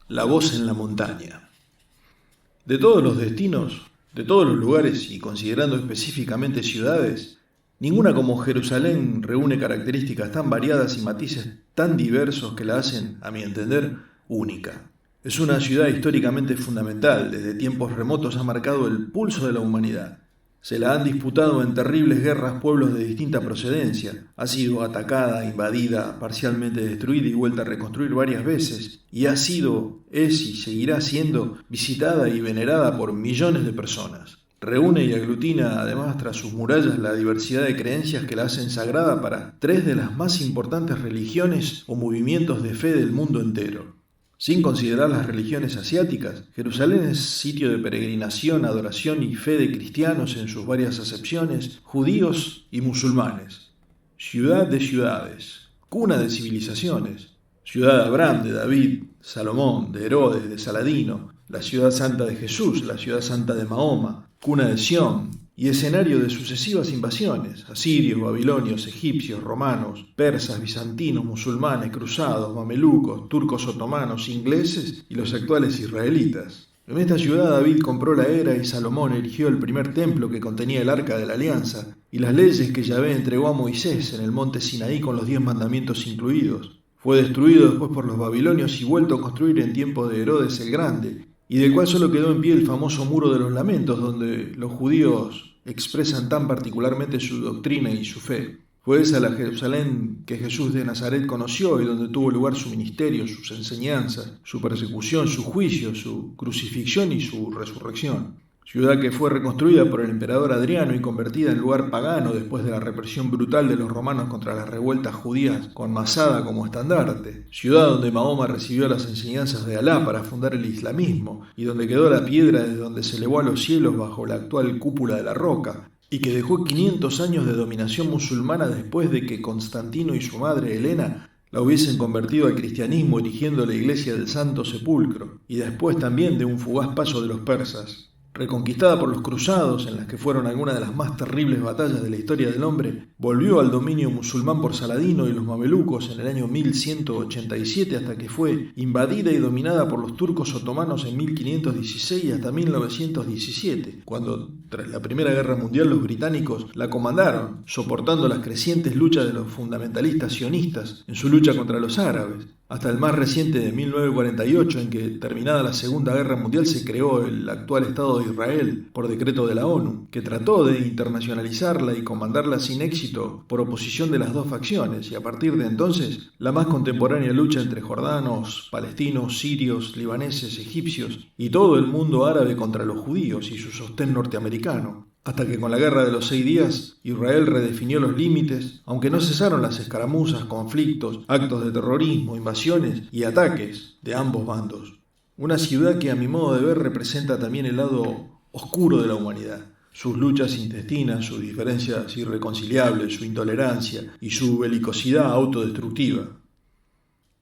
La voz en la montaña. De todos los destinos, de todos los lugares y considerando específicamente ciudades, ninguna como Jerusalén reúne características tan variadas y matices tan diversos que la hacen, a mi entender, única. Es una ciudad históricamente fundamental, desde tiempos remotos ha marcado el pulso de la humanidad. Se la han disputado en terribles guerras pueblos de distinta procedencia, ha sido atacada, invadida, parcialmente destruida y vuelta a reconstruir varias veces, y ha sido, es y seguirá siendo visitada y venerada por millones de personas. Reúne y aglutina además tras sus murallas la diversidad de creencias que la hacen sagrada para tres de las más importantes religiones o movimientos de fe del mundo entero. Sin considerar las religiones asiáticas, Jerusalén es sitio de peregrinación, adoración y fe de cristianos en sus varias acepciones, judíos y musulmanes. Ciudad de ciudades, cuna de civilizaciones, ciudad de Abraham, de David, Salomón, de Herodes, de Saladino, la ciudad santa de Jesús, la ciudad santa de Mahoma, cuna de Sión, y escenario de sucesivas invasiones, asirios, babilonios, egipcios, romanos, persas, bizantinos, musulmanes, cruzados, mamelucos, turcos otomanos, ingleses y los actuales israelitas. En esta ciudad David compró la era y Salomón erigió el primer templo que contenía el arca de la alianza y las leyes que Yahvé entregó a Moisés en el monte Sinaí con los 10 mandamientos incluidos. Fue destruido después por los babilonios y vuelto a construir en tiempo de Herodes el Grande, y del cual solo quedó en pie el famoso Muro de los Lamentos, donde los judíos expresan tan particularmente su doctrina y su fe. Fue esa la Jerusalén que Jesús de Nazaret conoció y donde tuvo lugar su ministerio, sus enseñanzas, su persecución, su juicio, su crucifixión y su resurrección. Ciudad que fue reconstruida por el emperador Adriano y convertida en lugar pagano después de la represión brutal de los romanos contra las revueltas judías con Masada como estandarte. Ciudad donde Mahoma recibió las enseñanzas de Alá para fundar el islamismo y donde quedó la piedra desde donde se elevó a los cielos bajo la actual cúpula de la roca y que dejó 500 años de dominación musulmana después de que Constantino y su madre Helena la hubiesen convertido al cristianismo erigiendo la iglesia del Santo Sepulcro y después también de un fugaz paso de los persas. Reconquistada por los cruzados, en las que fueron algunas de las más terribles batallas de la historia del hombre, volvió al dominio musulmán por Saladino y los mamelucos en el año 1187 hasta que fue invadida y dominada por los turcos otomanos en 1516 y hasta 1917, cuando, tras la Primera Guerra Mundial, los británicos la comandaron, soportando las crecientes luchas de los fundamentalistas sionistas en su lucha contra los árabes, hasta el más reciente de 1948, en que, terminada la Segunda Guerra Mundial, se creó el actual Estado de Israel por decreto de la ONU, que trató de internacionalizarla y comandarla sin éxito por oposición de las dos facciones, y a partir de entonces la más contemporánea lucha entre jordanos, palestinos, sirios, libaneses, egipcios y todo el mundo árabe contra los judíos y su sostén norteamericano. Hasta que con la Guerra de los 6 días, Israel redefinió los límites, aunque no cesaron las escaramuzas, conflictos, actos de terrorismo, invasiones y ataques de ambos bandos. Una ciudad que a mi modo de ver representa también el lado oscuro de la humanidad, sus luchas intestinas, sus diferencias irreconciliables, su intolerancia y su belicosidad autodestructiva.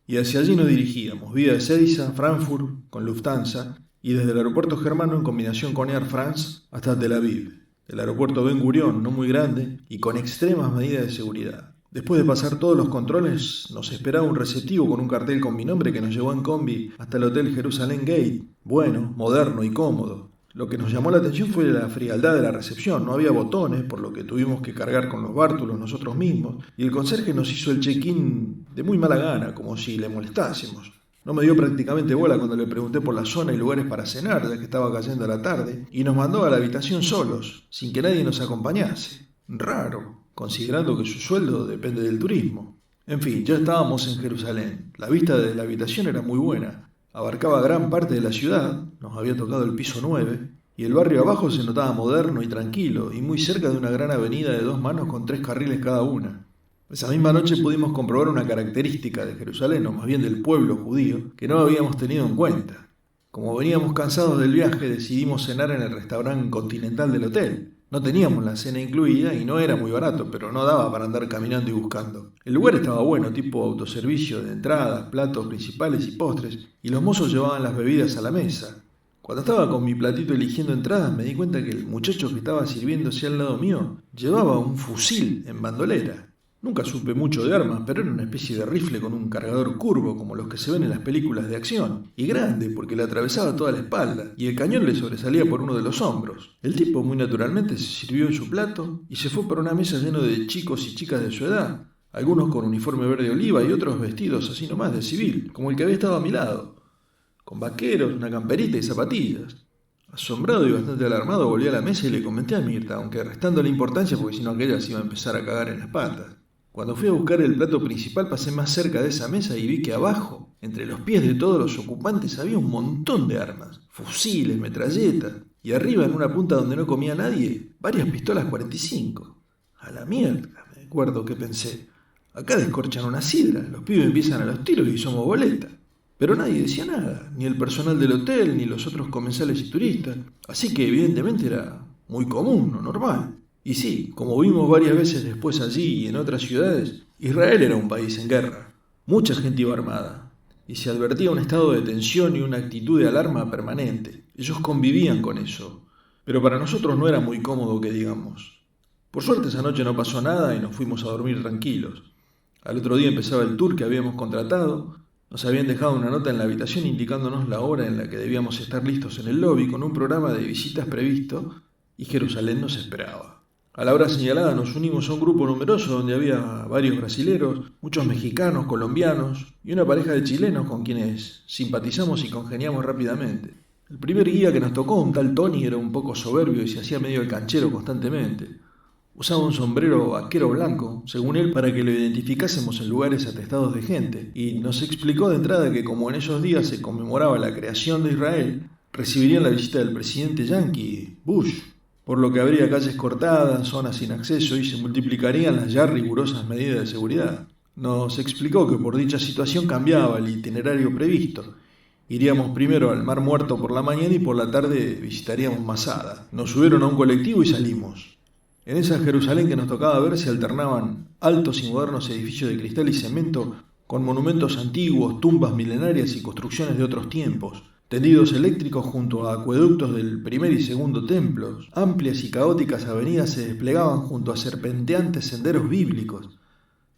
Y hacia allí nos dirigíamos, vía Ezeiza, Frankfurt, con Lufthansa, y desde el aeropuerto germano en combinación con Air France hasta Tel Aviv. El aeropuerto Ben Gurión, no muy grande, y con extremas medidas de seguridad. Después de pasar todos los controles, nos esperaba un receptivo con un cartel con mi nombre que nos llevó en combi hasta el Hotel Jerusalem Gate, bueno, moderno y cómodo. Lo que nos llamó la atención fue la frialdad de la recepción, no había botones, por lo que tuvimos que cargar con los bártulos nosotros mismos, y el conserje nos hizo el check-in de muy mala gana, como si le molestásemos. No me dio prácticamente bola cuando le pregunté por la zona y lugares para cenar, ya que estaba cayendo la tarde, y nos mandó a la habitación solos, sin que nadie nos acompañase. Raro, considerando que su sueldo depende del turismo. En fin, ya estábamos en Jerusalén. La vista desde la habitación era muy buena. Abarcaba gran parte de la ciudad, nos había tocado el piso 9, y el barrio abajo se notaba moderno y tranquilo, y muy cerca de una gran avenida de 2 manos con 3 carriles cada una. Esa misma noche pudimos comprobar una característica de Jerusalén, o más bien del pueblo judío, que no habíamos tenido en cuenta. Como veníamos cansados del viaje, decidimos cenar en el restaurante continental del hotel. No teníamos la cena incluida y no era muy barato, pero no daba para andar caminando y buscando. El lugar estaba bueno, tipo autoservicio de entradas, platos principales y postres, y los mozos llevaban las bebidas a la mesa. Cuando estaba con mi platito eligiendo entradas, me di cuenta que el muchacho que estaba sirviéndose al lado mío llevaba un fusil en bandolera. Nunca supe mucho de armas, pero era una especie de rifle con un cargador curvo, como los que se ven en las películas de acción, y grande, porque le atravesaba toda la espalda, y el cañón le sobresalía por uno de los hombros. El tipo, muy naturalmente, se sirvió en su plato y se fue para una mesa lleno de chicos y chicas de su edad, algunos con uniforme verde oliva y otros vestidos así nomás de civil, como el que había estado a mi lado, con vaqueros, una camperita y zapatillas. Asombrado y bastante alarmado volví a la mesa y le comenté a Mirta, aunque restándole importancia porque si no aquella se iba a empezar a cagar en las patas. Cuando fui a buscar el plato principal pasé más cerca de esa mesa y vi que abajo, entre los pies de todos los ocupantes, había un montón de armas, fusiles, metralletas, y arriba en una punta donde no comía nadie, varias pistolas 45. A la mierda, me acuerdo que pensé. Acá descorchan una sidra, los pibes empiezan a los tiros y somos boleta. Pero nadie decía nada, ni el personal del hotel, ni los otros comensales y turistas, así que evidentemente era muy común o normal. Y sí, como vimos varias veces después allí y en otras ciudades, Israel era un país en guerra. Mucha gente iba armada, y se advertía un estado de tensión y una actitud de alarma permanente. Ellos convivían con eso, pero para nosotros no era muy cómodo que digamos. Por suerte esa noche no pasó nada y nos fuimos a dormir tranquilos. Al otro día empezaba el tour que habíamos contratado. Nos habían dejado una nota en la habitación indicándonos la hora en la que debíamos estar listos en el lobby con un programa de visitas previsto, y Jerusalén nos esperaba. A la hora señalada nos unimos a un grupo numeroso donde había varios brasileros, muchos mexicanos, colombianos y una pareja de chilenos con quienes simpatizamos y congeniamos rápidamente. El primer guía que nos tocó, un tal Tony, era un poco soberbio y se hacía medio el canchero constantemente. Usaba un sombrero vaquero blanco, según él, para que lo identificásemos en lugares atestados de gente, y nos explicó de entrada que como en esos días se conmemoraba la creación de Israel, recibirían la visita del presidente yanqui, Bush, por lo que habría calles cortadas, zonas sin acceso y se multiplicarían las ya rigurosas medidas de seguridad. Nos explicó que por dicha situación cambiaba el itinerario previsto. Iríamos primero al Mar Muerto por la mañana y por la tarde visitaríamos Masada. Nos subieron a un colectivo y salimos. En esa Jerusalén que nos tocaba ver se alternaban altos y modernos edificios de cristal y cemento con monumentos antiguos, tumbas milenarias y construcciones de otros tiempos, tendidos eléctricos junto a acueductos del primer y segundo templos. Amplias y caóticas avenidas se desplegaban junto a serpenteantes senderos bíblicos.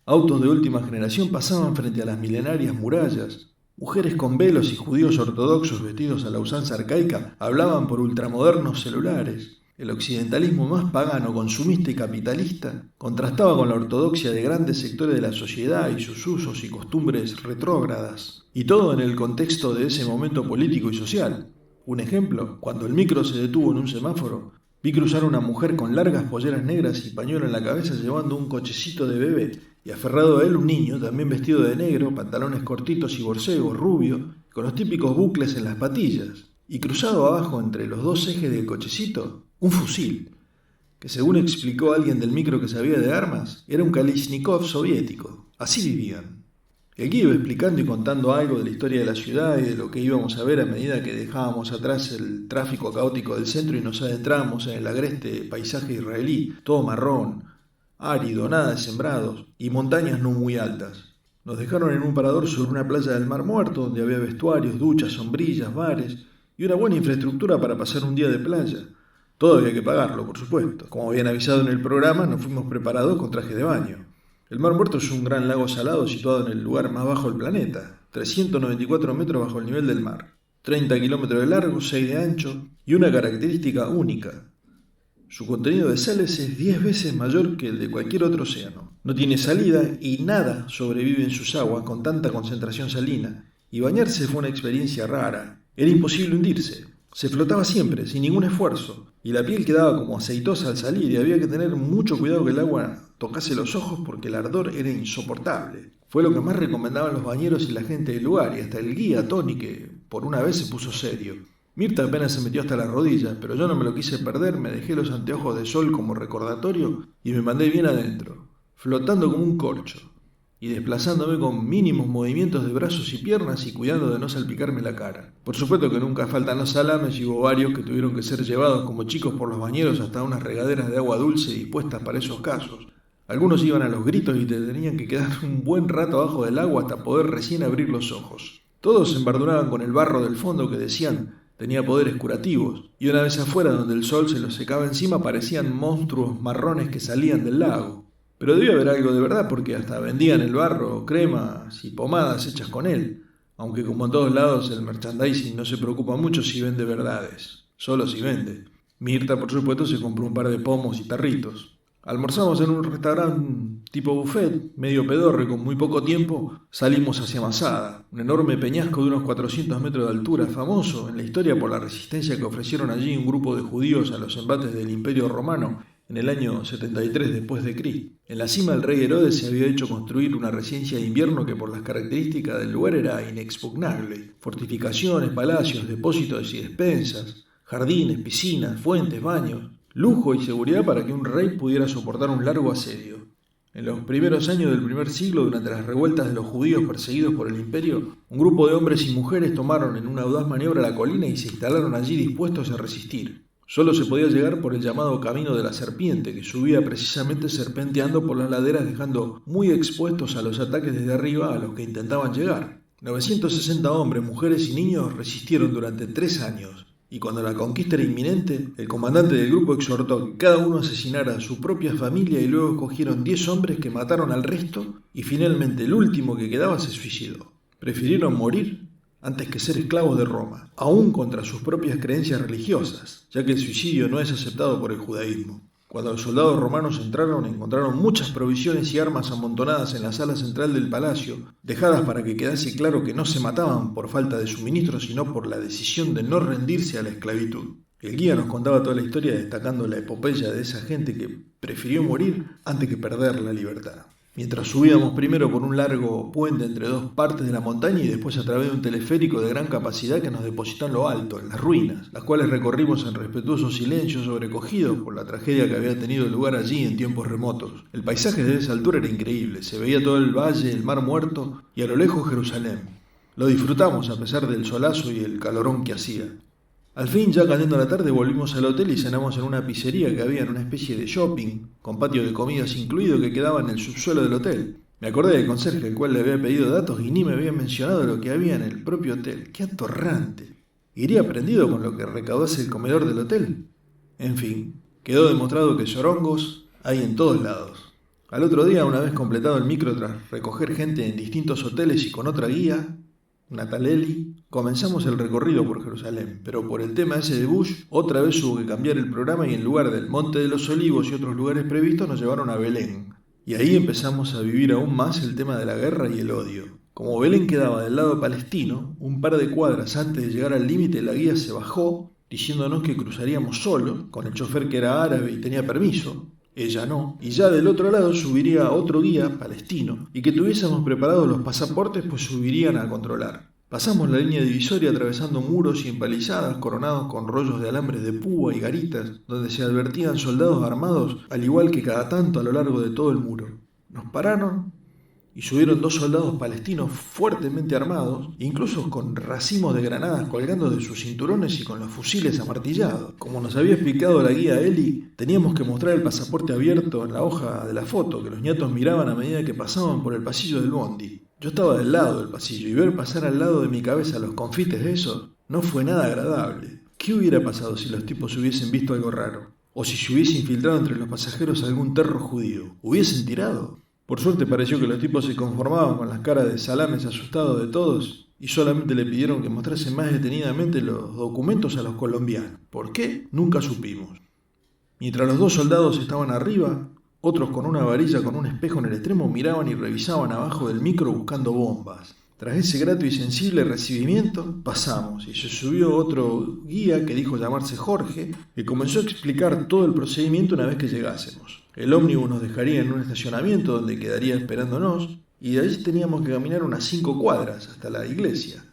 Autos de última generación pasaban frente a las milenarias murallas. Mujeres con velos y judíos ortodoxos vestidos a la usanza arcaica hablaban por ultramodernos celulares. El occidentalismo más pagano, consumista y capitalista contrastaba con la ortodoxia de grandes sectores de la sociedad y sus usos y costumbres retrógradas. Y todo en el contexto de ese momento político y social. Un ejemplo, cuando el micro se detuvo en un semáforo, vi cruzar a una mujer con largas polleras negras y pañuelo en la cabeza llevando un cochecito de bebé y aferrado a él un niño también vestido de negro, pantalones cortitos y borcego rubio, con los típicos bucles en las patillas. Y cruzado abajo entre los dos ejes del cochecito, un fusil, que según explicó alguien del micro que sabía de armas, era un Kalashnikov soviético. Así vivían. El guía iba explicando y contando algo de la historia de la ciudad y de lo que íbamos a ver a medida que dejábamos atrás el tráfico caótico del centro y nos adentrábamos en el agreste paisaje israelí, todo marrón, árido, nada de sembrados y montañas no muy altas. Nos dejaron en un parador sobre una playa del Mar Muerto donde había vestuarios, duchas, sombrillas, bares y una buena infraestructura para pasar un día de playa. Todo había que pagarlo, por supuesto. Como habían avisado en el programa, nos fuimos preparados con traje de baño. El Mar Muerto es un gran lago salado situado en el lugar más bajo del planeta, 394 metros bajo el nivel del mar, 30 kilómetros de largo, 6 de ancho y una característica única. Su contenido de sales es 10 veces mayor que el de cualquier otro océano. No tiene salida y nada sobrevive en sus aguas con tanta concentración salina, y bañarse fue una experiencia rara. Era imposible hundirse. Se flotaba siempre, sin ningún esfuerzo, y la piel quedaba como aceitosa al salir y había que tener mucho cuidado que el agua tocase los ojos porque el ardor era insoportable. Fue lo que más recomendaban los bañeros y la gente del lugar, y hasta el guía Tony, que por una vez se puso serio. Mirta apenas se metió hasta las rodillas, pero yo no me lo quise perder, me dejé los anteojos de sol como recordatorio y me mandé bien adentro, flotando como un corcho, y desplazándome con mínimos movimientos de brazos y piernas y cuidando de no salpicarme la cara. Por supuesto que nunca faltan los salames y hubo varios que tuvieron que ser llevados como chicos por los bañeros hasta unas regaderas de agua dulce dispuestas para esos casos. Algunos iban a los gritos y te tenían que quedar un buen rato abajo del agua hasta poder recién abrir los ojos. Todos se embarduraban con el barro del fondo que decían tenía poderes curativos, y una vez afuera donde el sol se los secaba encima parecían monstruos marrones que salían del lago. Pero debió haber algo de verdad porque hasta vendían el barro, cremas y pomadas hechas con él, aunque como en todos lados el merchandising no se preocupa mucho si vende verdades, solo si vende. Mirta, por supuesto, se compró un par de pomos y tarritos. Almorzamos en un restaurante tipo buffet, medio pedorre, con muy poco tiempo. Salimos hacia Masada, un enorme peñasco de unos 400 metros de altura, famoso en la historia por la resistencia que ofrecieron allí un grupo de judíos a los embates del Imperio Romano en el año 73 después de Cristo. En la cima el rey Herodes se había hecho construir una residencia de invierno que por las características del lugar era inexpugnable. Fortificaciones, palacios, depósitos y despensas, jardines, piscinas, fuentes, baños. Lujo y seguridad para que un rey pudiera soportar un largo asedio. En los primeros años del primer siglo, durante las revueltas de los judíos perseguidos por el imperio, un grupo de hombres y mujeres tomaron en una audaz maniobra la colina y se instalaron allí dispuestos a resistir. Solo se podía llegar por el llamado Camino de la Serpiente, que subía precisamente serpenteando por las laderas, dejando muy expuestos a los ataques desde arriba a los que intentaban llegar. 960 hombres, mujeres y niños resistieron durante 3 años. Y cuando la conquista era inminente, el comandante del grupo exhortó que cada uno asesinara a su propia familia y luego escogieron 10 hombres que mataron al resto y finalmente el último que quedaba se suicidó. Prefirieron morir antes que ser esclavos de Roma, aún contra sus propias creencias religiosas, ya que el suicidio no es aceptado por el judaísmo. Cuando los soldados romanos encontraron muchas provisiones y armas amontonadas en la sala central del palacio, dejadas para que quedase claro que no se mataban por falta de suministros, sino por la decisión de no rendirse a la esclavitud. El guía nos contaba toda la historia destacando la epopeya de esa gente que prefirió morir antes que perder la libertad. Mientras subíamos primero por un largo puente entre dos partes de la montaña y después a través de un teleférico de gran capacidad que nos depositó en lo alto, en las ruinas, las cuales recorrimos en respetuoso silencio sobrecogidos por la tragedia que había tenido lugar allí en tiempos remotos. El paisaje desde esa altura era increíble, se veía todo el valle, el mar muerto y a lo lejos Jerusalén. Lo disfrutamos a pesar del solazo y el calorón que hacía. Al fin, ya cayendo la tarde, volvimos al hotel y cenamos en una pizzería que había en una especie de shopping, con patio de comidas incluido que quedaba en el subsuelo del hotel. Me acordé del conserje, el cual le había pedido datos y ni me había mencionado lo que había en el propio hotel. ¡Qué atorrante! ¿Iría prendido con lo que recaudase el comedor del hotel? En fin, quedó demostrado que sorongos hay en todos lados. Al otro día, una vez completado el micro tras recoger gente en distintos hoteles y con otra guía, una tal Eli, comenzamos el recorrido por Jerusalén, pero por el tema ese de Bush, otra vez hubo que cambiar el programa y en lugar del Monte de los Olivos y otros lugares previstos nos llevaron a Belén. Y ahí empezamos a vivir aún más el tema de la guerra y el odio. Como Belén quedaba del lado palestino, un par de cuadras antes de llegar al límite la guía se bajó, diciéndonos que cruzaríamos solo, con el chofer que era árabe y tenía permiso. Ella no, y ya del otro lado subiría otro guía palestino, y que tuviésemos preparados los pasaportes pues subirían a controlar. Pasamos la línea divisoria atravesando muros y empalizadas coronados con rollos de alambres de púa y garitas, donde se advertían soldados armados, al igual que cada tanto a lo largo de todo el muro. Nos pararon y subieron 2 soldados palestinos fuertemente armados, incluso con racimos de granadas colgando de sus cinturones y con los fusiles amartillados. Como nos había explicado la guía Eli, teníamos que mostrar el pasaporte abierto en la hoja de la foto, que los ñatos miraban a medida que pasaban por el pasillo del bondi. Yo estaba del lado del pasillo y ver pasar al lado de mi cabeza los confites de esos no fue nada agradable. ¿Qué hubiera pasado si los tipos hubiesen visto algo raro? ¿O si se hubiese infiltrado entre los pasajeros algún terro judío? ¿Hubiesen tirado? Por suerte pareció que los tipos se conformaban con las caras de salames asustados de todos y solamente le pidieron que mostrase más detenidamente los documentos a los colombianos. ¿Por qué? Nunca supimos. Mientras los 2 soldados estaban arriba, otros con una varilla con un espejo en el extremo miraban y revisaban abajo del micro buscando bombas. Tras ese grato y sensible recibimiento, pasamos y se subió otro guía que dijo llamarse Jorge, que comenzó a explicar todo el procedimiento una vez que llegásemos. El ómnibus nos dejaría en un estacionamiento donde quedaría esperándonos y de allí teníamos que caminar unas 5 cuadras hasta la iglesia.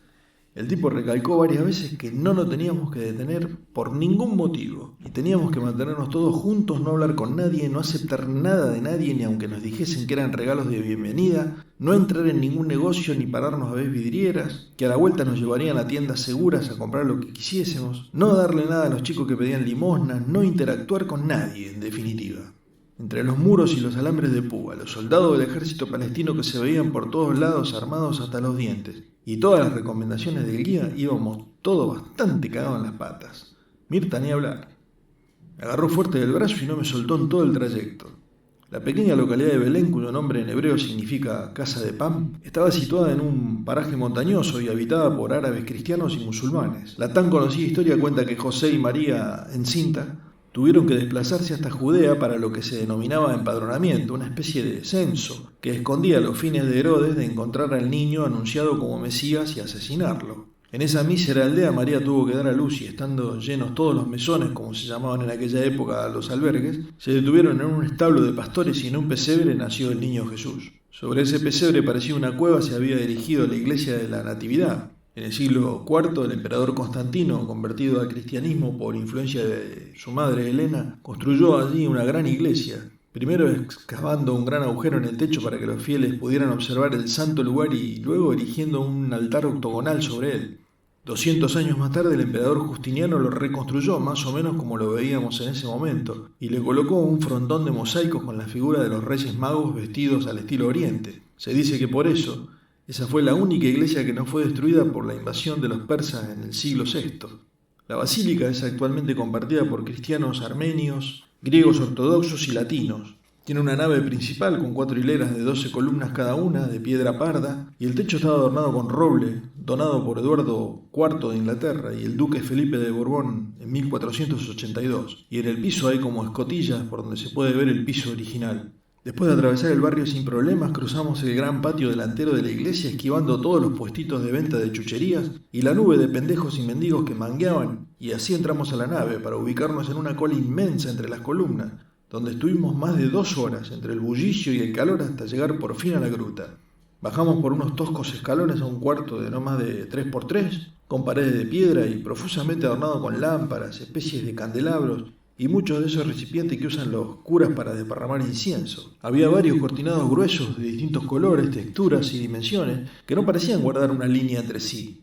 El tipo recalcó varias veces que no nos teníamos que detener por ningún motivo y teníamos que mantenernos todos juntos, no hablar con nadie, no aceptar nada de nadie ni aunque nos dijesen que eran regalos de bienvenida, no entrar en ningún negocio ni pararnos a ver vidrieras, que a la vuelta nos llevarían a tiendas seguras a comprar lo que quisiésemos, no darle nada a los chicos que pedían limosnas, no interactuar con nadie, en definitiva. Entre los muros y los alambres de púa, los soldados del ejército palestino que se veían por todos lados armados hasta los dientes, y todas las recomendaciones del guía, íbamos todos bastante cagados en las patas. Mirta ni hablar. Me agarró fuerte del brazo y no me soltó en todo el trayecto. La pequeña localidad de Belén, cuyo nombre en hebreo significa casa de pan, estaba situada en un paraje montañoso y habitada por árabes cristianos y musulmanes. La tan conocida historia cuenta que José y María, encinta, tuvieron que desplazarse hasta Judea para lo que se denominaba empadronamiento, una especie de censo que escondía los fines de Herodes de encontrar al niño anunciado como Mesías y asesinarlo. En esa mísera aldea María tuvo que dar a luz y estando llenos todos los mesones, como se llamaban en aquella época los albergues, se detuvieron en un establo de pastores y en un pesebre nació el niño Jesús. Sobre ese pesebre parecía una cueva se había erigido la iglesia de la Natividad. En el siglo IV, el emperador Constantino, convertido al cristianismo por influencia de su madre Helena, construyó allí una gran iglesia. Primero excavando un gran agujero en el techo para que los fieles pudieran observar el santo lugar y luego erigiendo un altar octogonal sobre él. 200 años más tarde el emperador Justiniano lo reconstruyó más o menos como lo veíamos en ese momento y le colocó un frontón de mosaicos con la figura de los Reyes Magos vestidos al estilo oriente. Se dice que por eso esa fue la única iglesia que no fue destruida por la invasión de los persas en el siglo VI. La basílica es actualmente compartida por cristianos armenios, griegos ortodoxos y latinos. Tiene una nave principal con 4 hileras de 12 columnas cada una, de piedra parda, y el techo estaba adornado con roble, donado por Eduardo IV de Inglaterra y el duque Felipe de Borbón en 1482, y en el piso hay como escotillas por donde se puede ver el piso original. Después de atravesar el barrio sin problemas, cruzamos el gran patio delantero de la iglesia esquivando todos los puestitos de venta de chucherías y la nube de pendejos y mendigos que mangueaban, y así entramos a la nave para ubicarnos en una cola inmensa entre las columnas, donde estuvimos más de 2 horas entre el bullicio y el calor hasta llegar por fin a la gruta. Bajamos por unos toscos escalones a un cuarto de no más de 3x3, con paredes de piedra y profusamente adornado con lámparas, especies de candelabros y muchos de esos recipientes que usan los curas para desparramar incienso. Había varios cortinados gruesos de distintos colores, texturas y dimensiones que no parecían guardar una línea entre sí.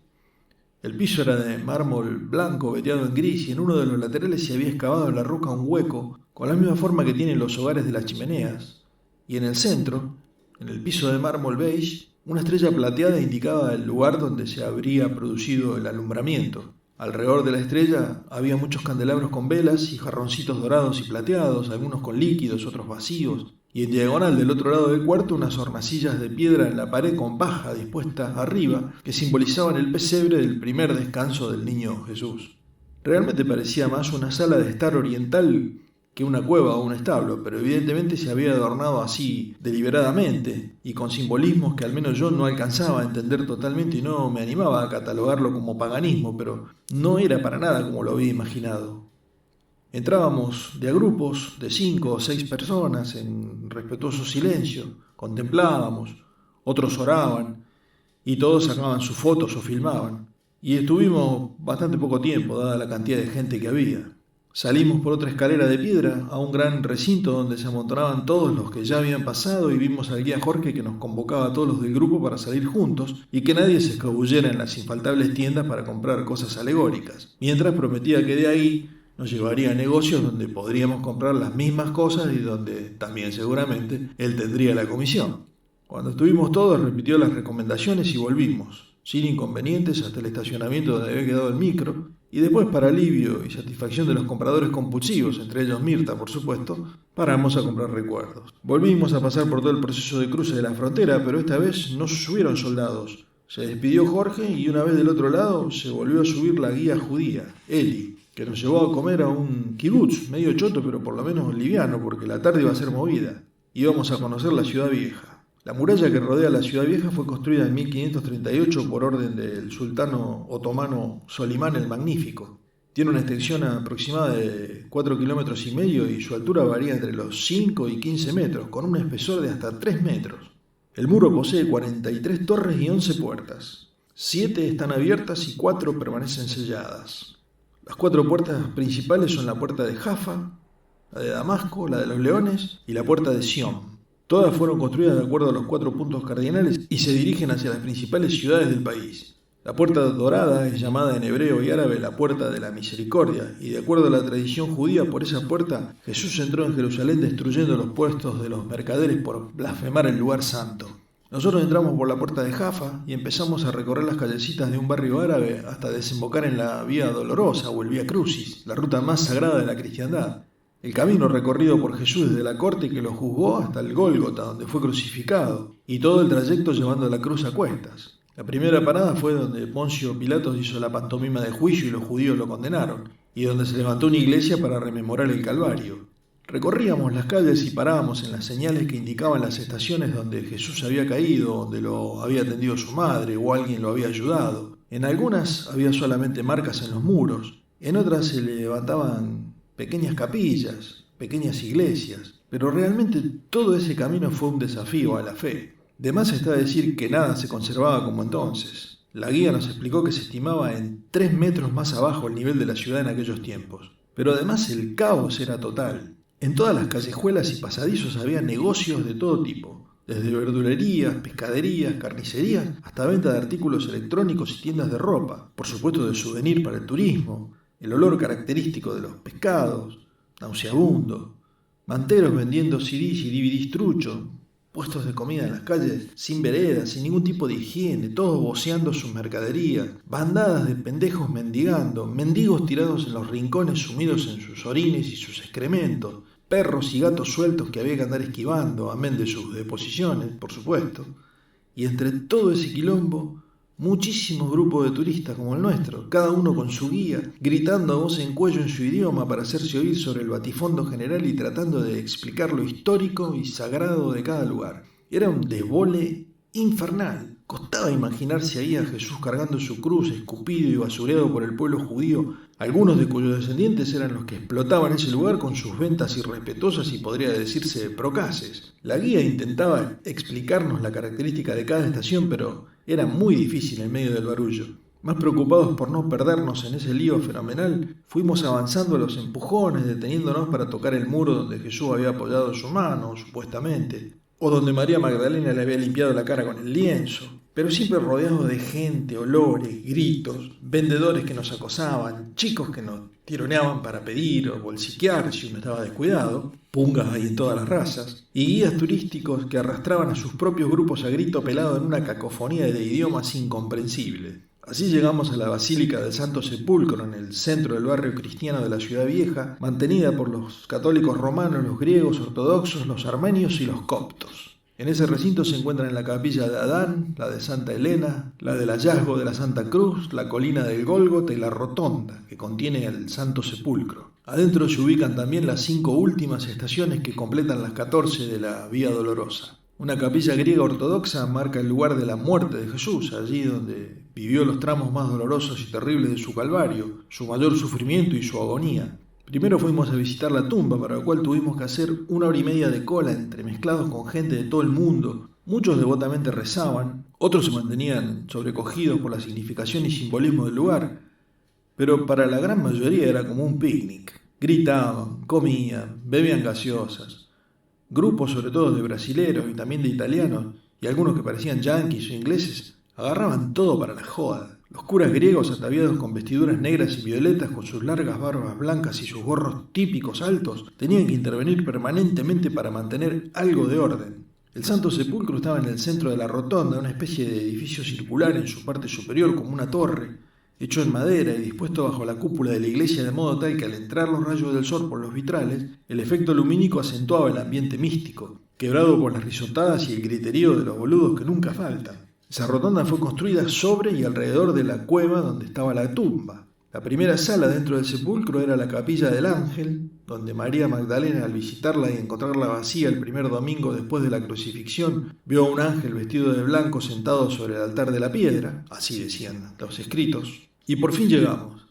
El piso era de mármol blanco veteado en gris y en uno de los laterales se había excavado en la roca un hueco con la misma forma que tienen los hogares de las chimeneas, y en el centro, en el piso de mármol beige, una estrella plateada indicaba el lugar donde se habría producido el alumbramiento. Alrededor de la estrella había muchos candelabros con velas y jarroncitos dorados y plateados, algunos con líquidos, otros vacíos, y en diagonal del otro lado del cuarto unas hornacillas de piedra en la pared con paja dispuesta arriba que simbolizaban el pesebre del primer descanso del niño Jesús. Realmente parecía más una sala de estar oriental que una cueva o un establo, pero evidentemente se había adornado así deliberadamente y con simbolismos que al menos yo no alcanzaba a entender totalmente y no me animaba a catalogarlo como paganismo, pero no era para nada como lo había imaginado. Entrábamos de a grupos de 5 o 6 personas en respetuoso silencio, contemplábamos, otros oraban y todos sacaban sus fotos o filmaban. Y estuvimos bastante poco tiempo, dada la cantidad de gente que había. Salimos por otra escalera de piedra a un gran recinto donde se amontonaban todos los que ya habían pasado y vimos al guía Jorge que nos convocaba a todos los del grupo para salir juntos y que nadie se escabullera en las infaltables tiendas para comprar cosas alegóricas, mientras prometía que de ahí nos llevaría a negocios donde podríamos comprar las mismas cosas y donde también seguramente él tendría la comisión. Cuando estuvimos todos repitió las recomendaciones y volvimos, sin inconvenientes, hasta el estacionamiento donde había quedado el micro, y después, para alivio y satisfacción de los compradores compulsivos, entre ellos Mirta, por supuesto, paramos a comprar recuerdos. Volvimos a pasar por todo el proceso de cruce de la frontera, pero esta vez no subieron soldados. Se despidió Jorge y una vez del otro lado se volvió a subir la guía judía, Eli, que nos llevó a comer a un kibutz, medio choto pero por lo menos liviano, porque la tarde iba a ser movida. Íbamos a conocer la ciudad vieja. La muralla que rodea la ciudad vieja fue construida en 1538 por orden del sultano otomano Solimán el Magnífico. Tiene una extensión aproximada de 4,5 kilómetros y su altura varía entre los 5 y 15 metros, con un espesor de hasta 3 metros. El muro posee 43 torres y 11 puertas. 7 están abiertas y 4 permanecen selladas. Las 4 puertas principales son la puerta de Jaffa, la de Damasco, la de los Leones y la puerta de Sión. Todas fueron construidas de acuerdo a los 4 puntos cardinales y se dirigen hacia las principales ciudades del país. La puerta dorada es llamada en hebreo y árabe la puerta de la misericordia, y de acuerdo a la tradición judía, por esa puerta Jesús entró en Jerusalén destruyendo los puestos de los mercaderes por blasfemar el lugar santo. Nosotros entramos por la puerta de Jaffa y empezamos a recorrer las callecitas de un barrio árabe hasta desembocar en la Vía Dolorosa o el Vía Crucis, la ruta más sagrada de la cristiandad. El camino recorrido por Jesús desde la corte que lo juzgó hasta el Gólgota, donde fue crucificado, y todo el trayecto llevando la cruz a cuestas. La primera parada fue donde Poncio Pilatos hizo la pantomima de juicio y los judíos lo condenaron, y donde se levantó una iglesia para rememorar el Calvario. Recorríamos las calles y parábamos en las señales que indicaban las estaciones donde Jesús había caído, donde lo había atendido su madre o alguien lo había ayudado. En algunas había solamente marcas en los muros, en otras se levantaban pequeñas capillas, pequeñas iglesias, pero realmente todo ese camino fue un desafío a la fe. De más está decir que nada se conservaba como entonces. La guía nos explicó que se estimaba en 3 metros más abajo el nivel de la ciudad en aquellos tiempos. Pero además el caos era total. En todas las callejuelas y pasadizos había negocios de todo tipo, desde verdulerías, pescaderías, carnicerías, hasta venta de artículos electrónicos y tiendas de ropa, por supuesto de souvenir para el turismo, el olor característico de los pescados, nauseabundo, manteros vendiendo CDs y DVDs truchos, puestos de comida en las calles sin veredas, sin ningún tipo de higiene, todos voceando sus mercaderías, bandadas de pendejos mendigando, mendigos tirados en los rincones sumidos en sus orines y sus excrementos, perros y gatos sueltos que había que andar esquivando, amén de sus deposiciones, por supuesto, y entre todo ese quilombo, muchísimos grupos de turistas como el nuestro, cada uno con su guía, gritando a voz en cuello en su idioma para hacerse oír sobre el batifondo general y tratando de explicar lo histórico y sagrado de cada lugar. Era un desbole infernal. Costaba imaginarse ahí a Jesús cargando su cruz, escupido y basureado por el pueblo judío, algunos de cuyos descendientes eran los que explotaban ese lugar con sus ventas irrespetuosas y podría decirse procaces. La guía intentaba explicarnos la característica de cada estación, pero era muy difícil en medio del barullo. Más preocupados por no perdernos en ese lío fenomenal, fuimos avanzando a los empujones, deteniéndonos para tocar el muro donde Jesús había apoyado su mano, supuestamente, o donde María Magdalena le había limpiado la cara con el lienzo, pero siempre rodeados de gente, olores, gritos, vendedores que nos acosaban, chicos que nos tironeaban para pedir o bolsiquear si uno estaba descuidado, pungas hay en todas las razas, y guías turísticos que arrastraban a sus propios grupos a grito pelado en una cacofonía de idiomas incomprensibles. Así llegamos a la Basílica del Santo Sepulcro, en el centro del barrio cristiano de la Ciudad Vieja, mantenida por los católicos romanos, los griegos ortodoxos, los armenios y los coptos. En ese recinto se encuentran la capilla de Adán, la de Santa Elena, la del hallazgo de la Santa Cruz, la colina del Gólgota y la rotonda, que contiene el Santo Sepulcro. Adentro se ubican también las 5 últimas estaciones que completan las 14 de la Vía Dolorosa. Una capilla griega ortodoxa marca el lugar de la muerte de Jesús, allí donde vivió los tramos más dolorosos y terribles de su calvario, su mayor sufrimiento y su agonía. Primero fuimos a visitar la tumba, para lo cual tuvimos que hacer 1 hora y media de cola, entremezclados con gente de todo el mundo. Muchos devotamente rezaban, otros se mantenían sobrecogidos por la significación y simbolismo del lugar, pero para la gran mayoría era como un picnic. Gritaban, comían, bebían gaseosas. Grupos, sobre todo de brasileros y también de italianos, y algunos que parecían yanquis o ingleses, agarraban todo para la joda. Los curas griegos ataviados con vestiduras negras y violetas, con sus largas barbas blancas y sus gorros típicos altos, tenían que intervenir permanentemente para mantener algo de orden. El Santo Sepulcro estaba en el centro de la rotonda, una especie de edificio circular en su parte superior como una torre, hecho en madera y dispuesto bajo la cúpula de la iglesia de modo tal que al entrar los rayos del sol por los vitrales, el efecto lumínico acentuaba el ambiente místico, quebrado por las risotadas y el griterío de los boludos que nunca faltan. Esa rotonda fue construida sobre y alrededor de la cueva donde estaba la tumba. La primera sala dentro del sepulcro era la capilla del Ángel, donde María Magdalena, al visitarla y encontrarla vacía el primer domingo después de la crucifixión, vio a un ángel vestido de blanco sentado sobre el altar de la piedra, así decían los escritos. Y por fin llegamos.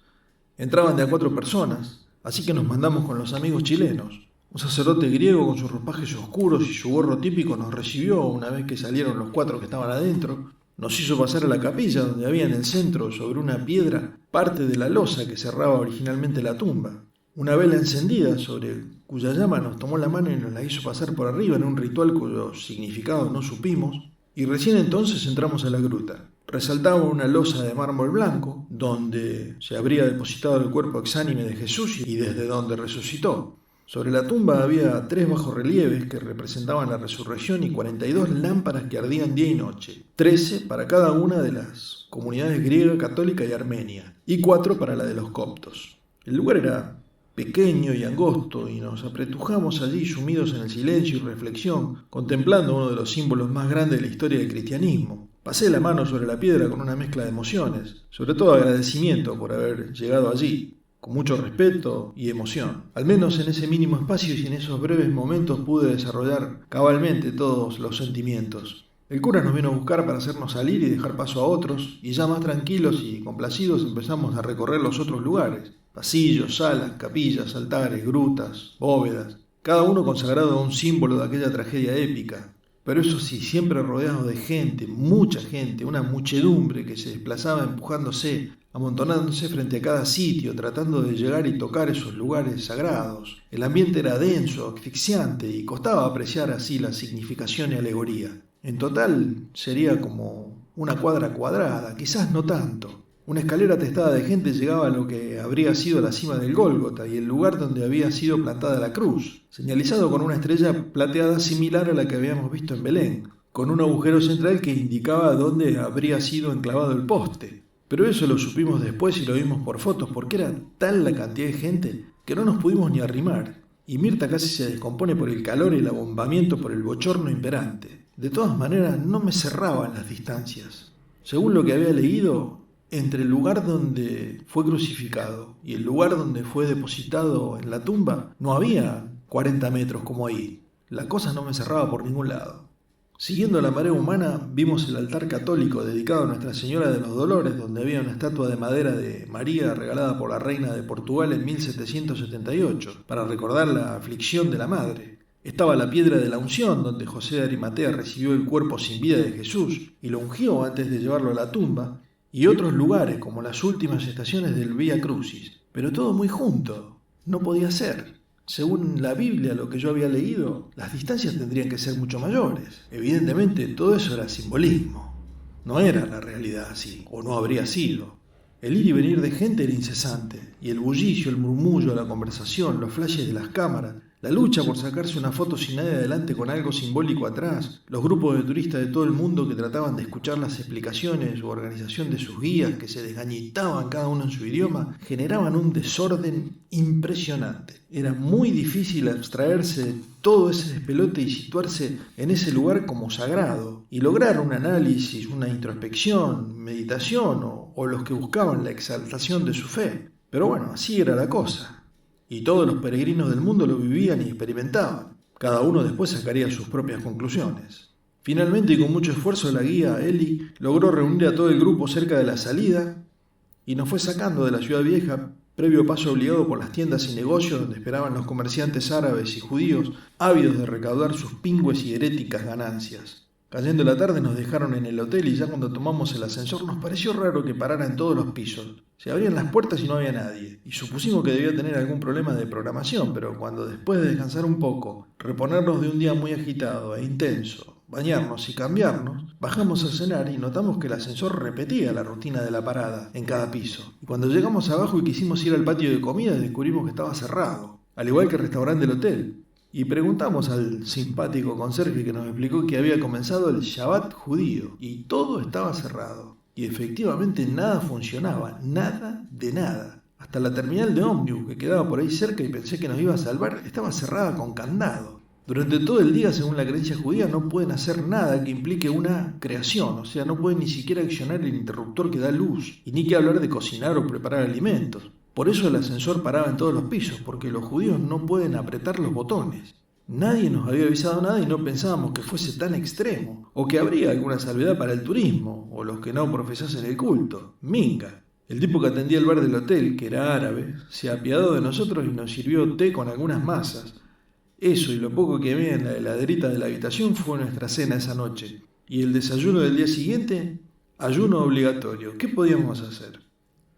Entraban de a 4 personas, así que nos mandamos con los amigos chilenos. Un sacerdote griego con sus ropajes oscuros y su gorro típico nos recibió una vez que salieron los 4 que estaban adentro. Nos hizo pasar a la capilla, donde había en el centro, sobre una piedra, parte de la losa que cerraba originalmente la tumba. Una vela encendida, sobre cuya llama nos tomó la mano y nos la hizo pasar por arriba en un ritual cuyo significado no supimos, y recién entonces entramos a la gruta. Resaltaba una losa de mármol blanco, donde se habría depositado el cuerpo exánime de Jesús y desde donde resucitó. Sobre la tumba había 3 bajorrelieves que representaban la resurrección y 42 lámparas que ardían día y noche, 13 para cada una de las comunidades griega, católica y armenia, y 4 para la de los coptos. El lugar era pequeño y angosto, y nos apretujamos allí sumidos en el silencio y reflexión, contemplando uno de los símbolos más grandes de la historia del cristianismo. Pasé la mano sobre la piedra con una mezcla de emociones, sobre todo agradecimiento por haber llegado allí, con mucho respeto y emoción. Al menos en ese mínimo espacio y en esos breves momentos pude desarrollar cabalmente todos los sentimientos. El cura nos vino a buscar para hacernos salir y dejar paso a otros, y ya más tranquilos y complacidos empezamos a recorrer los otros lugares. Pasillos, salas, capillas, altares, grutas, bóvedas, cada uno consagrado a un símbolo de aquella tragedia épica. Pero eso sí, siempre rodeados de gente, mucha gente, una muchedumbre que se desplazaba empujándose, amontonándose frente a cada sitio, tratando de llegar y tocar esos lugares sagrados. El ambiente era denso, asfixiante, y costaba apreciar así la significación y alegoría. En total sería como una cuadra cuadrada, quizás no tanto. Una escalera atestada de gente llegaba a lo que habría sido la cima del Gólgota y el lugar donde había sido plantada la cruz, señalizado con una estrella plateada similar a la que habíamos visto en Belén, con un agujero central que indicaba dónde habría sido enclavado el poste. Pero eso lo supimos después y lo vimos por fotos, porque era tal la cantidad de gente que no nos pudimos ni arrimar, y Mirta casi se descompone por el calor y el abombamiento por el bochorno imperante. De todas maneras, no me cerraban las distancias. Según lo que había leído, entre el lugar donde fue crucificado y el lugar donde fue depositado en la tumba, no había 40 metros como ahí. La cosa no me cerraba por ningún lado. Siguiendo la marea humana, vimos el altar católico dedicado a Nuestra Señora de los Dolores, donde había una estatua de madera de María regalada por la reina de Portugal en 1778, para recordar la aflicción de la madre. Estaba la piedra de la unción, donde José de Arimatea recibió el cuerpo sin vida de Jesús y lo ungió antes de llevarlo a la tumba, y otros lugares como las últimas estaciones del Vía Crucis, pero todo muy junto. No podía ser. Según la Biblia, lo que yo había leído, las distancias tendrían que ser mucho mayores. Evidentemente, todo eso era simbolismo. No era la realidad así, o no habría sido. El ir y venir de gente era incesante, y el bullicio, el murmullo, la conversación, los flashes de las cámaras, la lucha por sacarse una foto sin nadie adelante con algo simbólico atrás, los grupos de turistas de todo el mundo que trataban de escuchar las explicaciones u organización de sus guías que se desgañitaban cada uno en su idioma, generaban un desorden impresionante. Era muy difícil abstraerse de todo ese despelote y situarse en ese lugar como sagrado, y lograr un análisis, una introspección, meditación o los que buscaban la exaltación de su fe. Pero bueno, así era la cosa. Y todos los peregrinos del mundo lo vivían y experimentaban. Cada uno después sacaría sus propias conclusiones. Finalmente, y con mucho esfuerzo, la guía Eli logró reunir a todo el grupo cerca de la salida y nos fue sacando de la ciudad vieja, previo paso obligado por las tiendas y negocios donde esperaban los comerciantes árabes y judíos, ávidos de recaudar sus pingües y heréticas ganancias. Cayendo la tarde nos dejaron en el hotel y ya cuando tomamos el ascensor nos pareció raro que parara en todos los pisos. Se abrían las puertas y no había nadie, y supusimos que debía tener algún problema de programación, pero cuando después de descansar un poco, reponernos de un día muy agitado e intenso, bañarnos y cambiarnos, bajamos a cenar y notamos que el ascensor repetía la rutina de la parada en cada piso. Y cuando llegamos abajo y quisimos ir al patio de comida, descubrimos que estaba cerrado, al igual que el restaurante del hotel. Y preguntamos al simpático conserje que nos explicó que había comenzado el Shabbat judío y todo estaba cerrado. Y efectivamente nada funcionaba, nada de nada. Hasta la terminal de ómnibus que quedaba por ahí cerca y pensé que nos iba a salvar, estaba cerrada con candado. Durante todo el día, según la creencia judía, no pueden hacer nada que implique una creación, o sea, no pueden ni siquiera accionar el interruptor que da luz, y ni que hablar de cocinar o preparar alimentos. Por eso el ascensor paraba en todos los pisos, porque los judíos no pueden apretar los botones. Nadie nos había avisado nada y no pensábamos que fuese tan extremo, o que habría alguna salvedad para el turismo, o los que no profesasen el culto. Minga. El tipo que atendía el bar del hotel, que era árabe, se apiadó de nosotros y nos sirvió té con algunas masas. Eso y lo poco que había en la heladerita de la habitación fue nuestra cena esa noche. Y el desayuno del día siguiente, ayuno obligatorio. ¿Qué podíamos hacer?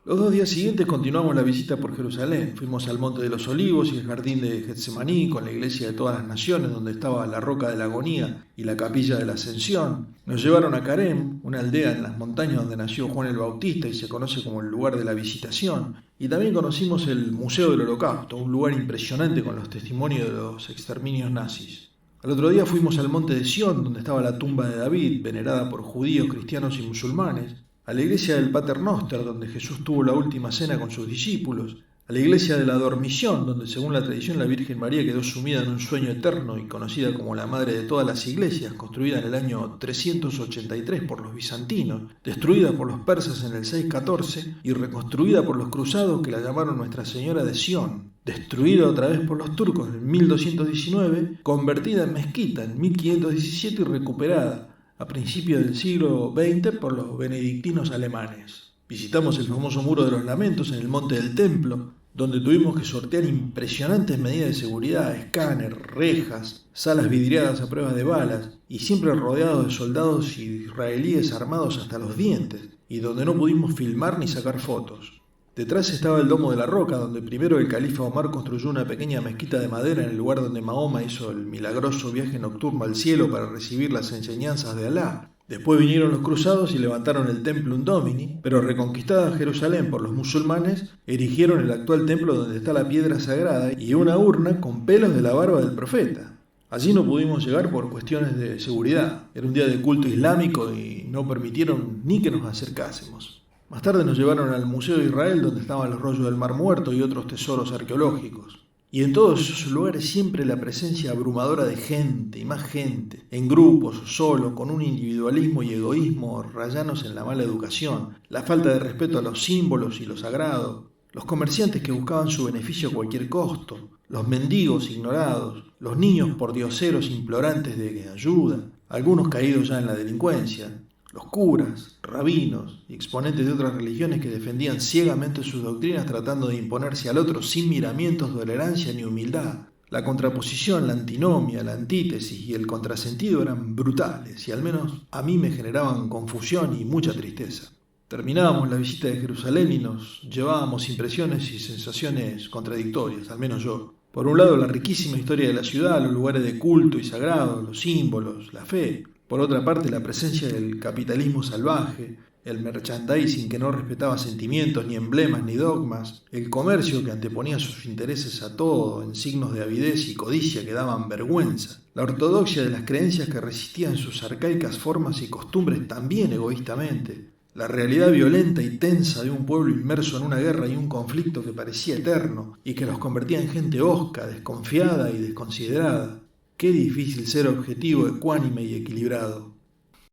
Los 2 días siguientes continuamos la visita por Jerusalén. Fuimos al Monte de los Olivos y el Jardín de Getsemaní, con la Iglesia de todas las Naciones, donde estaba la Roca de la Agonía y la Capilla de la Ascensión. Nos llevaron a Carem, una aldea en las montañas donde nació Juan el Bautista y se conoce como el lugar de la visitación. Y también conocimos el Museo del Holocausto, un lugar impresionante con los testimonios de los exterminios nazis. Al otro día fuimos al Monte de Sión, donde estaba la tumba de David, venerada por judíos, cristianos y musulmanes, a la iglesia del Pater Noster, donde Jesús tuvo la última cena con sus discípulos, a la iglesia de la Dormición, donde según la tradición la Virgen María quedó sumida en un sueño eterno y conocida como la madre de todas las iglesias, construida en el año 383 por los bizantinos, destruida por los persas en el 614 y reconstruida por los cruzados que la llamaron Nuestra Señora de Sion, destruida otra vez por los turcos en 1219, convertida en mezquita en 1517 y recuperada a principios del siglo XX por los benedictinos alemanes. Visitamos el famoso Muro de los Lamentos en el Monte del Templo, donde tuvimos que sortear impresionantes medidas de seguridad, escáner, rejas, salas vidriadas a prueba de balas, y siempre rodeados de soldados israelíes armados hasta los dientes, y donde no pudimos filmar ni sacar fotos. Detrás estaba el Domo de la Roca, donde primero el califa Omar construyó una pequeña mezquita de madera en el lugar donde Mahoma hizo el milagroso viaje nocturno al cielo para recibir las enseñanzas de Alá. Después vinieron los cruzados y levantaron el Templum Domini, pero reconquistada Jerusalén por los musulmanes, erigieron el actual templo donde está la piedra sagrada y una urna con pelos de la barba del profeta. Allí no pudimos llegar por cuestiones de seguridad. Era un día de culto islámico y no permitieron ni que nos acercásemos. Más tarde nos llevaron al Museo de Israel, donde estaban los rollos del Mar Muerto y otros tesoros arqueológicos. Y en todos esos lugares siempre la presencia abrumadora de gente y más gente, en grupos o solo, con un individualismo y egoísmo rayanos en la mala educación, la falta de respeto a los símbolos y lo sagrado, los comerciantes que buscaban su beneficio a cualquier costo, los mendigos ignorados, los niños pordioseros implorantes de ayuda, algunos caídos ya en la delincuencia, los curas, rabinos y exponentes de otras religiones que defendían ciegamente sus doctrinas tratando de imponerse al otro sin miramientos, tolerancia ni humildad. La contraposición, la antinomia, la antítesis y el contrasentido eran brutales y al menos a mí me generaban confusión y mucha tristeza. Terminábamos la visita de Jerusalén y nos llevábamos impresiones y sensaciones contradictorias, al menos yo. Por un lado, la riquísima historia de la ciudad, los lugares de culto y sagrado, los símbolos, la fe. Por otra parte, la presencia del capitalismo salvaje, el merchandising que no respetaba sentimientos, ni emblemas, ni dogmas, el comercio que anteponía sus intereses a todo en signos de avidez y codicia que daban vergüenza, la ortodoxia de las creencias que resistían sus arcaicas formas y costumbres también egoístamente, la realidad violenta y tensa de un pueblo inmerso en una guerra y un conflicto que parecía eterno y que los convertía en gente hosca, desconfiada y desconsiderada. Qué difícil ser objetivo, ecuánime y equilibrado.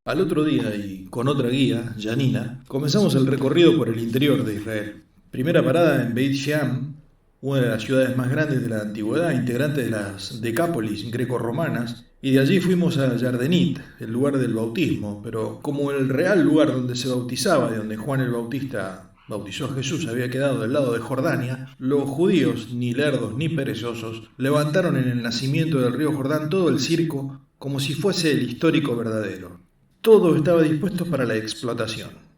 Al otro día, y con otra guía, Janina, comenzamos el recorrido por el interior de Israel. Primera parada en Beit Shean, una de las ciudades más grandes de la antigüedad, integrante de las Decápolis greco-romanas, y de allí fuimos a Yardenit, el lugar del bautismo, pero como el real lugar donde se bautizaba y donde Juan el Bautista bautizó a Jesús había quedado del lado de Jordania, los judíos, ni lerdos ni perezosos, levantaron en el nacimiento del río Jordán todo el circo como si fuese el histórico verdadero. Todo estaba dispuesto para la explotación.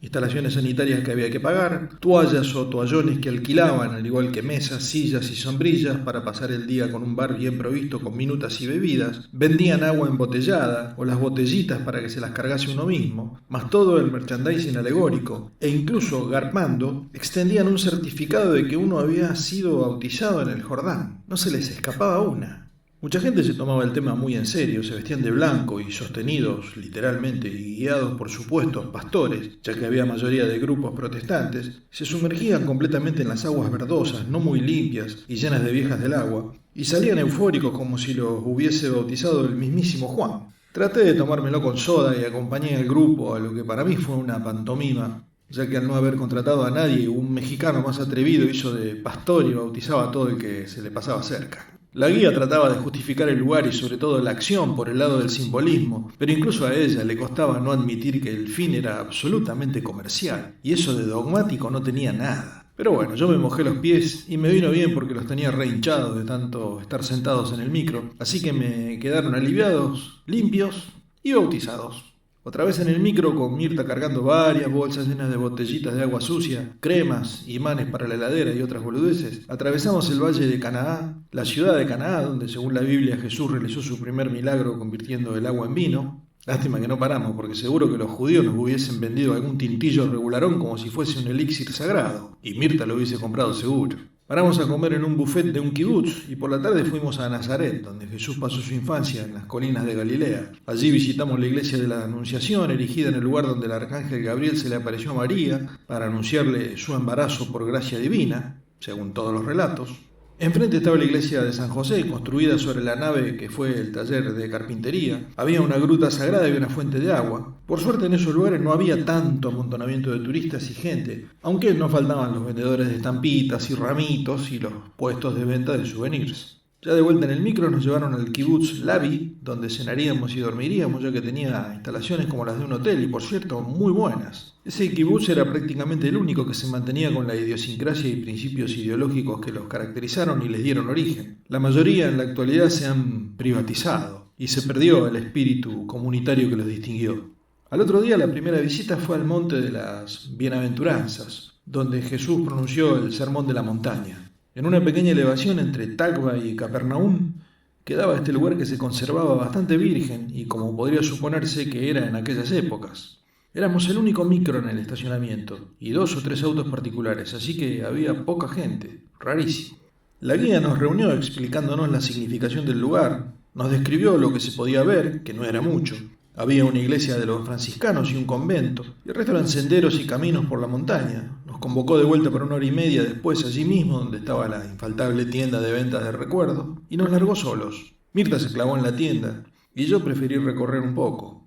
Instalaciones sanitarias que había que pagar, toallas o toallones que alquilaban, al igual que mesas, sillas y sombrillas para pasar el día con un bar bien provisto con minutas y bebidas, vendían agua embotellada o las botellitas para que se las cargase uno mismo, más todo el merchandising alegórico, e incluso, garpando, extendían un certificado de que uno había sido bautizado en el Jordán. No se les escapaba una. Mucha gente se tomaba el tema muy en serio, se vestían de blanco y sostenidos, literalmente, y guiados por supuestos pastores, ya que había mayoría de grupos protestantes, se sumergían completamente en las aguas verdosas, no muy limpias y llenas de viejas del agua, y salían eufóricos como si los hubiese bautizado el mismísimo Juan. Traté de tomármelo con soda y acompañé al grupo a lo que para mí fue una pantomima, ya que al no haber contratado a nadie, un mexicano más atrevido hizo de pastor y bautizaba a todo el que se le pasaba cerca. La guía trataba de justificar el lugar y sobre todo la acción por el lado del simbolismo, pero incluso a ella le costaba no admitir que el fin era absolutamente comercial, y eso de dogmático no tenía nada. Pero bueno, yo me mojé los pies y me vino bien porque los tenía re hinchados de tanto estar sentados en el micro, así que me quedaron aliviados, limpios y bautizados. Otra vez en el micro con Mirta cargando varias bolsas llenas de botellitas de agua sucia, cremas, imanes para la heladera y otras boludeces, atravesamos el valle de Canaá, la ciudad de Canaá, donde según la Biblia Jesús realizó su primer milagro convirtiendo el agua en vino. Lástima que no paramos, porque seguro que los judíos nos hubiesen vendido algún tintillo regularón como si fuese un elixir sagrado, y Mirta lo hubiese comprado seguro. Paramos a comer en un buffet de un kibutz y por la tarde fuimos a Nazaret, donde Jesús pasó su infancia en las colinas de Galilea. Allí visitamos la iglesia de la Anunciación, erigida en el lugar donde el arcángel Gabriel se le apareció a María para anunciarle su embarazo por gracia divina. según todos los relatos. Enfrente estaba la iglesia de San José, construida sobre la nave que fue el taller de carpintería. Había una gruta sagrada y una fuente de agua. Por suerte en esos lugares no había tanto amontonamiento de turistas y gente, aunque no faltaban los vendedores de estampitas y ramitos y los puestos de venta de souvenirs. Ya de vuelta en el micro nos llevaron al kibutz Lavi, donde cenaríamos y dormiríamos, ya que tenía instalaciones como las de un hotel y, por cierto, muy buenas. Ese kibutz era prácticamente el único que se mantenía con la idiosincrasia y principios ideológicos que los caracterizaron y les dieron origen. La mayoría en la actualidad se han privatizado y se perdió el espíritu comunitario que los distinguió. Al otro día la primera visita fue al monte de las Bienaventuranzas, donde Jesús pronunció el Sermón de la Montaña. En una pequeña elevación entre Tagba y Capernaum quedaba este lugar que se conservaba bastante virgen y como podría suponerse que era en aquellas épocas. Éramos el único micro en el estacionamiento y 2 o 3 autos particulares, así que había poca gente, rarísimo. La guía nos reunió explicándonos la significación del lugar, nos describió lo que se podía ver, que no era mucho. Había una iglesia de los franciscanos y un convento, y el resto eran senderos y caminos por la montaña. Nos convocó de vuelta para 1 hora y media después allí mismo, donde estaba la infaltable tienda de ventas de recuerdo, y nos largó solos. Mirta se clavó en la tienda, y yo preferí recorrer un poco.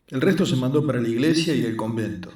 El resto se mandó para la iglesia y el convento.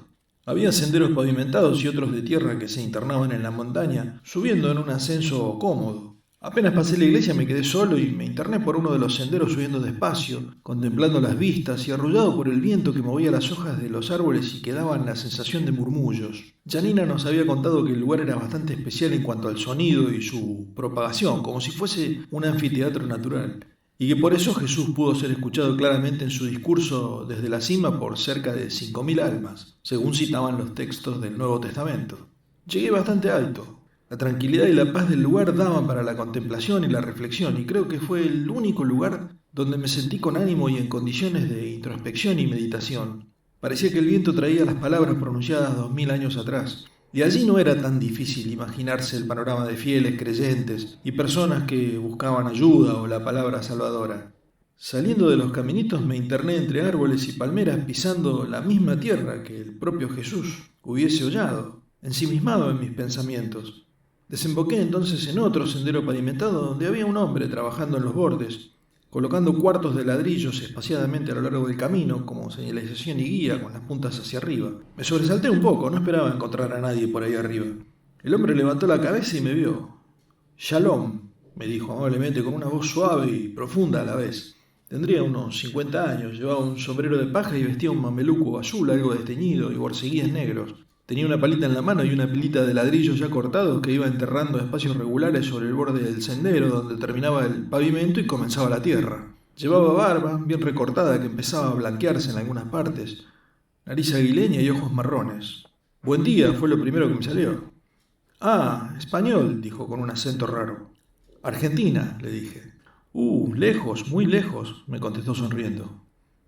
Había senderos pavimentados y otros de tierra que se internaban en la montaña, subiendo en un ascenso cómodo. Apenas pasé la iglesia me quedé solo y me interné por uno de los senderos subiendo despacio, contemplando las vistas y arrullado por el viento que movía las hojas de los árboles y que daban la sensación de murmullos. Janina nos había contado que el lugar era bastante especial en cuanto al sonido y su propagación, como si fuese un anfiteatro natural, y que por eso Jesús pudo ser escuchado claramente en su discurso desde la cima por cerca de 5.000 almas, según citaban los textos del Nuevo Testamento. Llegué bastante alto. La tranquilidad y la paz del lugar daban para la contemplación y la reflexión, y creo que fue el único lugar donde me sentí con ánimo y en condiciones de introspección y meditación. Parecía que el viento traía las palabras pronunciadas 2000 años atrás, y allí no era tan difícil imaginarse el panorama de fieles creyentes y personas que buscaban ayuda o la palabra salvadora. Saliendo de los caminitos me interné entre árboles y palmeras pisando la misma tierra que el propio Jesús hubiese hollado, ensimismado en mis pensamientos. Desemboqué entonces en otro sendero pavimentado donde había un hombre trabajando en los bordes, colocando cuartos de ladrillos espaciadamente a lo largo del camino como señalización y guía con las puntas hacia arriba. Me sobresalté un poco, no esperaba encontrar a nadie por ahí arriba. El hombre levantó la cabeza y me vio. «Shalom», me dijo amablemente con una voz suave y profunda a la vez. Tendría unos 50 años, llevaba un sombrero de paja y vestía un mameluco azul algo desteñido y borceguíes negros. Tenía una palita en la mano y una pilita de ladrillos ya cortados que iba enterrando espacios regulares sobre el borde del sendero donde terminaba el pavimento y comenzaba la tierra. Llevaba barba, bien recortada, que empezaba a blanquearse en algunas partes, nariz aguileña y ojos marrones. «Buen día», fue lo primero que me salió. «Ah, español», dijo con un acento raro. «Argentina», le dije. Lejos, muy lejos», me contestó sonriendo.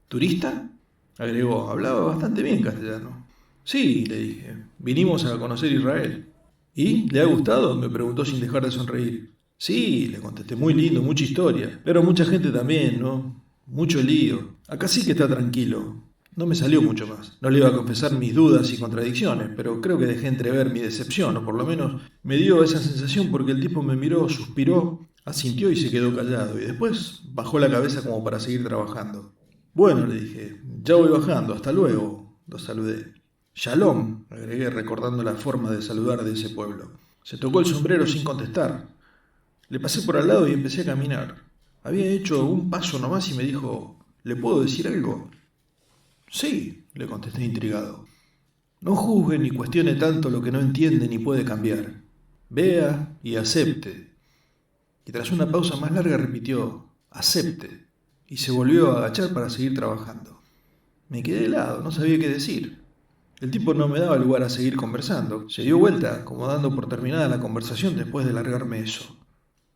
«¿Turista?», agregó. Hablaba bastante bien castellano. «Sí», le dije, «vinimos a conocer Israel». «¿Y? ¿Le ha gustado?», me preguntó sin dejar de sonreír. «Sí», le contesté, «muy lindo, mucha historia, pero mucha gente también, ¿no? Mucho lío. Acá sí que está tranquilo». No me salió mucho más. No le iba a confesar mis dudas y contradicciones, pero creo que dejé entrever mi decepción, o por lo menos me dio esa sensación porque el tipo me miró, suspiró, asintió y se quedó callado, y después bajó la cabeza como para seguir trabajando. «Bueno», le dije, «ya voy bajando, hasta luego», lo saludé. «Shalom», agregué recordando la forma de saludar de ese pueblo. Se tocó el sombrero sin contestar. Le pasé por al lado y empecé a caminar. Había hecho un paso nomás y me dijo, «¿Le puedo decir algo?». «Sí», le contesté intrigado. «No juzgue ni cuestione tanto lo que no entiende ni puede cambiar. Vea y acepte». Y tras una pausa más larga repitió, «acepte», y se volvió a agachar para seguir trabajando. Me quedé helado, no sabía qué decir. El tipo no me daba lugar a seguir conversando. Se dio vuelta, como dando por terminada la conversación después de largarme eso.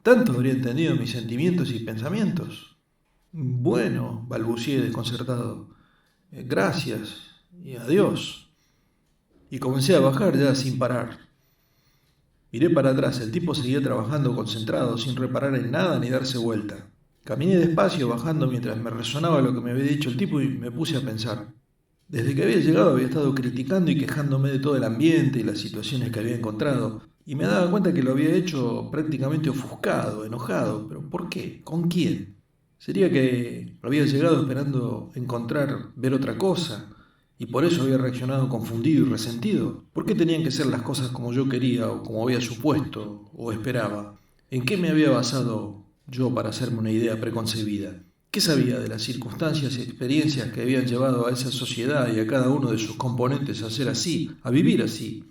¿Tanto habría entendido mis sentimientos y pensamientos? «Bueno», balbucié desconcertado, «gracias y adiós». Y comencé a bajar ya sin parar. Miré para atrás, el tipo seguía trabajando concentrado, sin reparar en nada ni darse vuelta. Caminé despacio bajando mientras me resonaba lo que me había dicho el tipo y me puse a pensar. Desde que había llegado había estado criticando y quejándome de todo el ambiente y las situaciones que había encontrado, Y me daba cuenta que lo había hecho prácticamente ofuscado, enojado. ¿Pero por qué? ¿Con quién? ¿Sería que había llegado esperando ver otra cosa? ¿Y por eso había reaccionado confundido y resentido? ¿Por qué tenían que ser las cosas como yo quería o como había supuesto o esperaba? ¿En qué me había basado yo para hacerme una idea preconcebida? ¿Qué sabía de las circunstancias y experiencias que habían llevado a esa sociedad y a cada uno de sus componentes a ser así, a vivir así,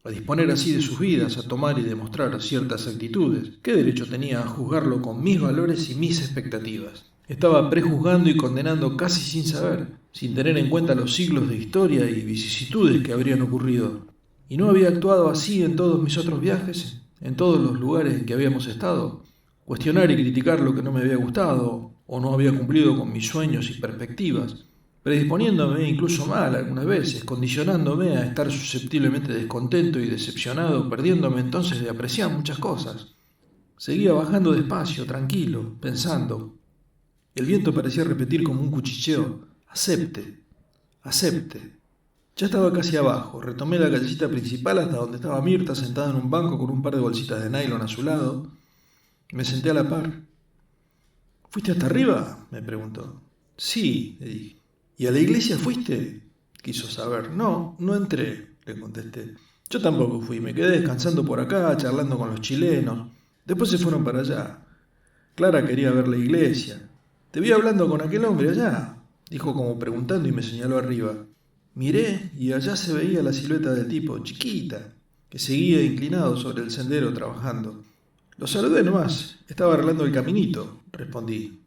a disponer así de sus vidas, a tomar y demostrar ciertas actitudes? ¿Qué derecho tenía a juzgarlo con mis valores y mis expectativas? Estaba prejuzgando y condenando casi sin saber, sin tener en cuenta los siglos de historia y vicisitudes que habrían ocurrido. ¿Y no había actuado así en todos mis otros viajes, en todos los lugares en que habíamos estado? Cuestionar y criticar lo que no me había gustado o no había cumplido con mis sueños y perspectivas, predisponiéndome incluso mal algunas veces, condicionándome a estar susceptiblemente descontento y decepcionado, perdiéndome entonces de apreciar muchas cosas. Seguía bajando despacio, tranquilo, pensando. El viento parecía repetir como un cuchicheo: acepte, acepte. Ya estaba casi abajo, retomé la callecita principal hasta donde estaba Mirta sentada en un banco con un par de bolsitas de nylon a su lado. Me senté a la par. ¿Fuiste hasta arriba?, me preguntó. Sí, le dije. ¿Y a la iglesia fuiste?, quiso saber. No, no entré, le contesté. Yo tampoco fui, me quedé descansando por acá, charlando con los chilenos. Después se fueron para allá. Clara quería ver la iglesia. Te vi hablando con aquel hombre allá, dijo como preguntando y me señaló arriba. Miré y allá se veía la silueta del tipo, chiquita, que seguía inclinado sobre el sendero trabajando. Lo saludé nomás, estaba arreglando el caminito, respondí.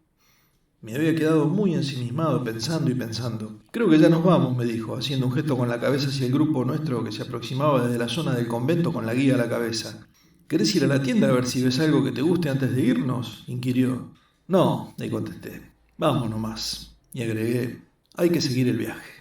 Me había quedado muy ensimismado pensando y pensando. Creo que ya nos vamos, me dijo, haciendo un gesto con la cabeza hacia el grupo nuestro que se aproximaba desde la zona del convento con la guía a la cabeza. ¿Querés ir a la tienda a ver si ves algo que te guste antes de irnos?, inquirió. No, le contesté. Vamos nomás. Y agregué, hay que seguir el viaje.